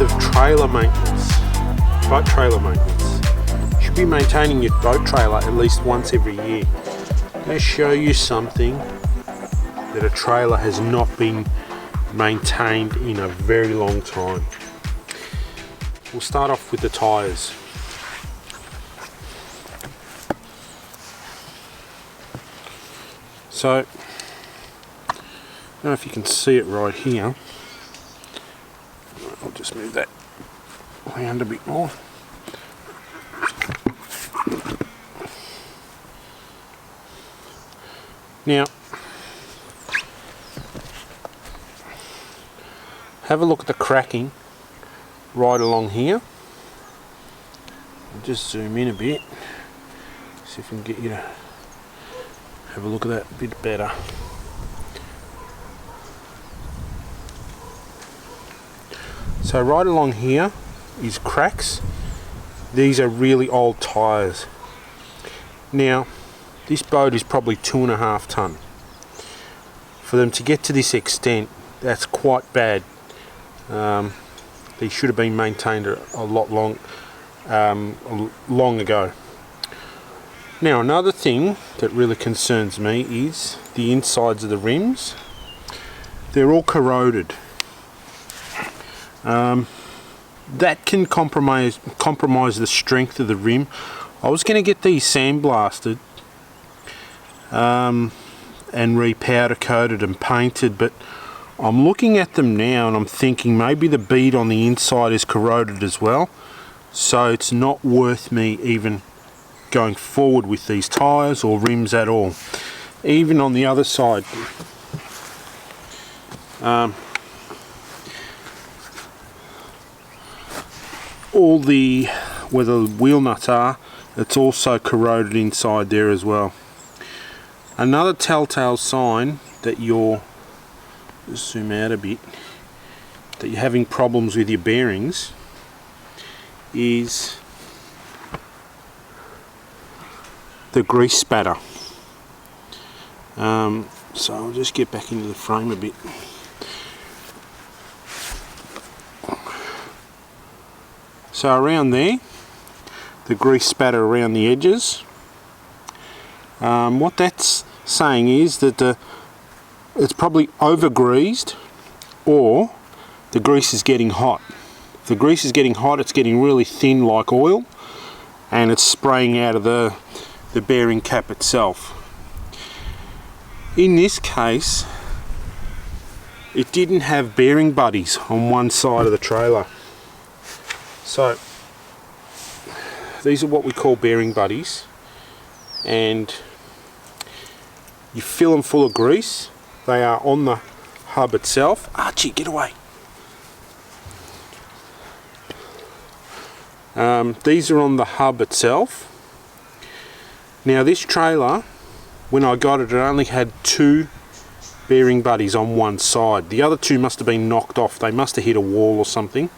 Of trailer maintenance, boat trailer maintenance. You should be maintaining your boat trailer at least once every year. I'm going to show you something that a trailer has not been maintained in a very long time. We'll start off with the tyres. So, I don't know if you can see it right here. I'll just move that around a bit more. Now, have a look at the cracking right along here. I'll just zoom in a bit, see if I can get you to have a look at that a bit better. So right along here is cracks. These are really old tyres. Now, this boat is probably 2.5 ton. For them to get to this extent, that's quite bad. They should have been maintained a lot long ago. Now, another thing that really concerns me is the insides of the rims. They're all corroded. That can compromise the strength of the rim. I was going to get these sandblasted and re-powder coated and painted, but I'm looking at them now and I'm thinking maybe the bead on the inside is corroded as well, so it's not worth me even going forward with these tyres or rims at all. Even on the other side, where the wheel nuts are, it's also corroded inside there as well. Another telltale sign that you're, just zoom out a bit, that you're having problems with your bearings is the grease spatter. So I'll just get back into the frame a bit. So around there, the grease spatter around the edges, what that's saying is that it's probably over greased, or the grease is getting hot. If the grease is getting hot, it's getting really thin like oil, and it's spraying out of the bearing cap itself. In this case, it didn't have bearing buddies on one side of the trailer. So these are what we call bearing buddies, and you fill them full of grease. They are on the hub itself. Archie, get away. These are on the hub itself. Now this trailer, when I got it, it only had 2 bearing buddies on one side. The other 2 must have been knocked off. They must have hit a wall or something.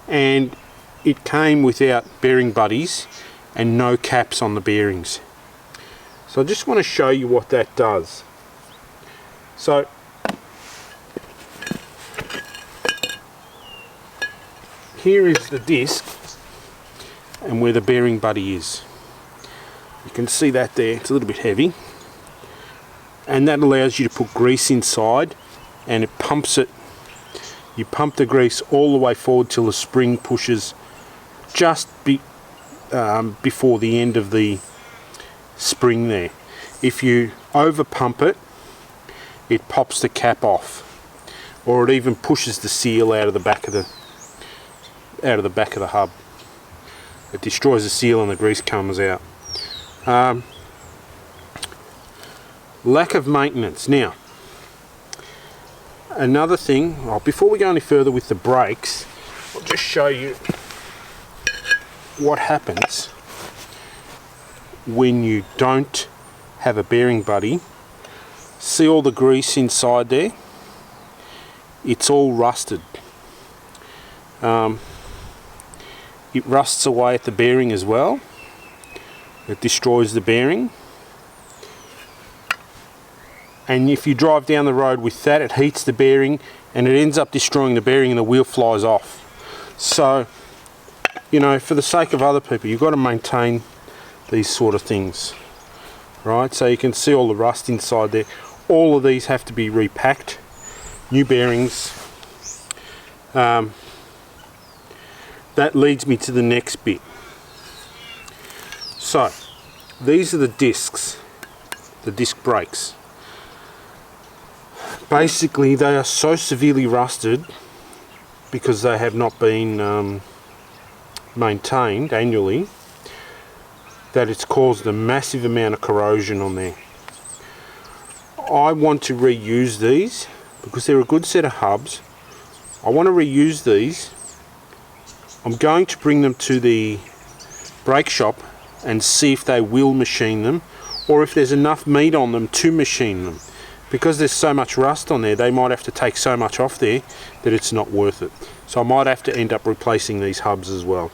And it came without bearing buddies and no caps on the bearings. So I just want to show you what that does. So here is the disc and where the bearing buddy is. You can see that there, it's a little bit heavy, and that allows you to put grease inside and it pumps it You pump the grease all the way forward till the spring pushes just before the end of the spring there. If you over pump it, it pops the cap off, or it even pushes the seal out of the back of the hub. It destroys the seal and the grease comes out. Lack of maintenance. Now, another thing, before we go any further with the brakes, I'll just show you what happens when you don't have a bearing buddy. See all the grease inside there? It's all rusted. It rusts away at the bearing as well. It destroys the bearing. And if you drive down the road with that, it heats the bearing and it ends up destroying the bearing and the wheel flies off. So, you know, for the sake of other people, you've got to maintain these sort of things. Right, so you can see all the rust inside there. All of these have to be repacked. New bearings. That leads me to the next bit. So, these are the discs, the disc brakes. Basically, they are so severely rusted because they have not been maintained annually that it's caused a massive amount of corrosion on there. I want to reuse these because they're a good set of hubs. I want to reuse these. I'm going to bring them to the brake shop and see if they will machine them, or if there's enough meat on them to machine them. Because there's so much rust on there, they might have to take so much off there that it's not worth it. So I might have to end up replacing these hubs as well.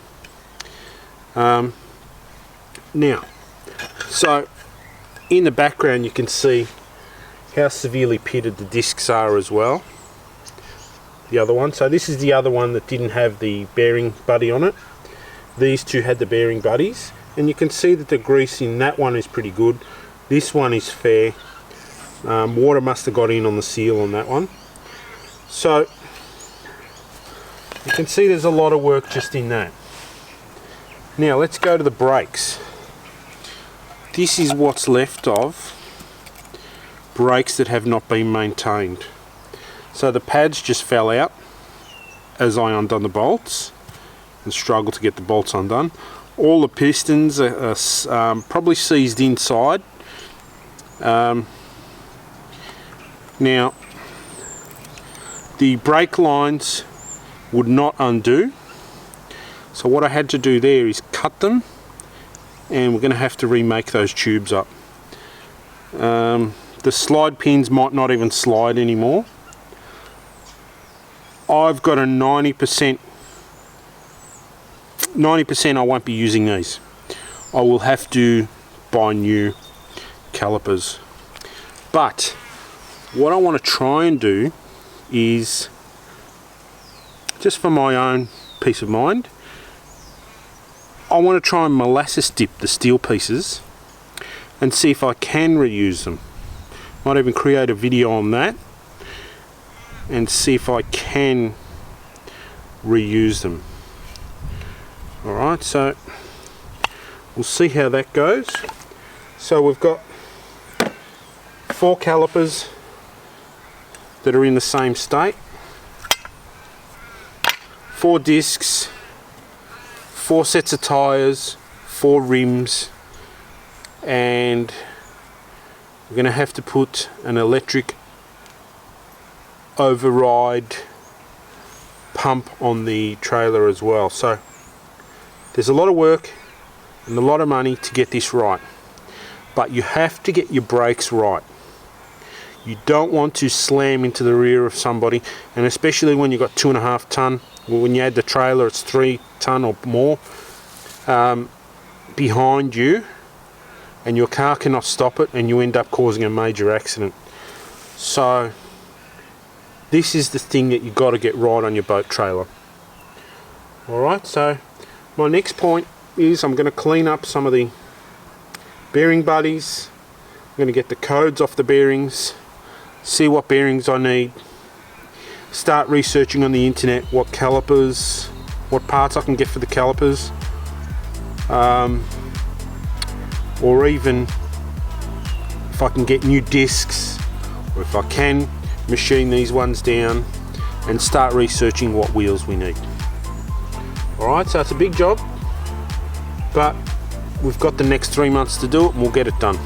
Now, so in the background you can see how severely pitted the discs are as well. The other one, so this is the other one that didn't have the bearing buddy on it. These two had the bearing buddies, and you can see that the grease in that one is pretty good. This one is fair. Water must have got in on the seal on that one. So you can see there's a lot of work just in that. Now let's go to the brakes. This is what's left of brakes that have not been maintained. So the pads just fell out as I undone the bolts and struggled to get the bolts undone. All the pistons are probably seized inside. Now, the brake lines would not undo, so what I had to do there is cut them, and we're going to have to remake those tubes up. The slide pins might not even slide anymore. I've got a 90% I won't be using these. I will have to buy new calipers. But what I want to try and do is, just for my own peace of mind, I want to try and molasses dip the steel pieces and see if I can reuse them. Might even create a video on that and see if I can reuse them. Alright, so we'll see how that goes. So we've got 4 calipers that are in the same state, 4 discs, 4 sets of tyres, 4 rims, and we're going to have to put an electric override pump on the trailer as well. So there's a lot of work and a lot of money to get this right, but you have to get your brakes right. You don't want to slam into the rear of somebody, and especially when you've got 2.5 ton. When you add the trailer, it's 3 ton or more behind you, and your car cannot stop it, and you end up causing a major accident. So this is the thing that you've got to get right on your boat trailer. Alright, so my next point is I'm going to clean up some of the bearing buddies. I'm going to get the codes off the bearings, see what bearings I need, start researching on the internet what calipers, what parts I can get for the calipers, or even if I can get new discs, or if I can machine these ones down and start researching what wheels we need. Alright, so it's a big job, but we've got the next 3 months to do it and we'll get it done.